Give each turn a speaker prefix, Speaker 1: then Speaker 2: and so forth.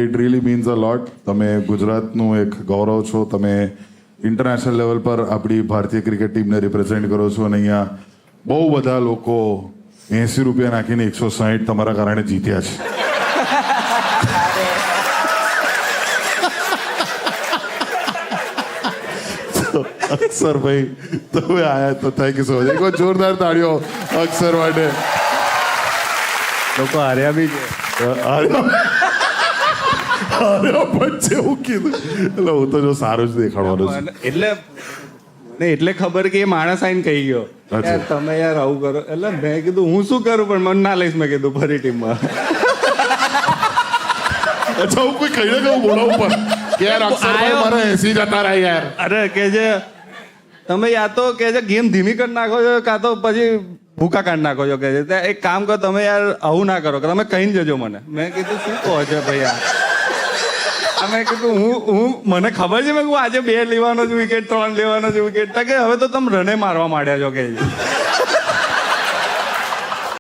Speaker 1: It really means uh લોટ. તમે ગુજરાતનું એક ગૌરવ છો. તમે ઇન્ટરનેશનલ લેવલ પર આપણી ભારતીય ક્રિકેટ ટીમને રિપ્રેઝેન્ટ કરો છો અને અહીંયા બહુ બધા લોકો 80 રૂપિયા નાખીને 160 તમારા કારણે જીત્યા છે. અક્ષર ભાઈ તમે આયા તો થેન્ક યુ સો મચ. એક જોરદાર તાળીઓ અક્ષર માટે.
Speaker 2: લોકો હાર્યા બી છે.
Speaker 1: વચ્ચે એવું કીધું એટલે હું તો જો સારું જ દેખાડવાનું છું.
Speaker 2: એટલે નહીં એટલે ખબર કે એ માણસ આઈને કહી ગયો
Speaker 1: અચ્છા.
Speaker 2: યાર તમે યાર આવું કરો એટલે મેં કીધું હું શું કરું પણ મને ના લઈશ મેં કીધું ફરી ટીમમાં.
Speaker 1: અચ્છા હું કોઈ કહીને કહું બોલાવું પણ કે યાર અક્ષરભાઈ મારે 80 જતા રહ્યા યાર.
Speaker 2: અરે કે છે તમે યા તો કે છે ગેમ ધીમી કરી નાખો છો કાં તો પછી ભૂકા કાઢી નાખો છો કે છે ત્યાં એક કામ કરો તમે યાર આવું ના કરો કે તમે કહીને જજો મને. મેં કીધું શું કહો છો ભાઈ આ મેં કીધું હું મને ખબર છે મેં આજે 2 લેવાનો જ વિકેટ 3 લેવાનો જ વિકેટ કે હવે તો તમે રને મારવા માંડ્યા છો કે